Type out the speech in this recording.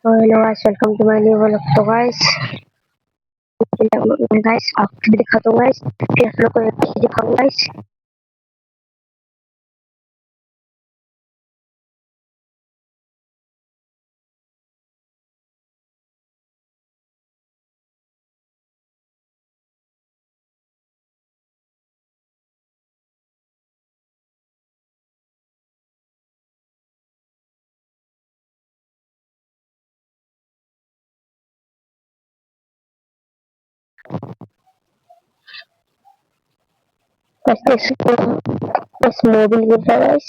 So hello guys, welcome to my new vlog to guys. Kita mo guys, ako balik to guys. Pinapalo ko yung video ko guys. Mas mobile kita guys.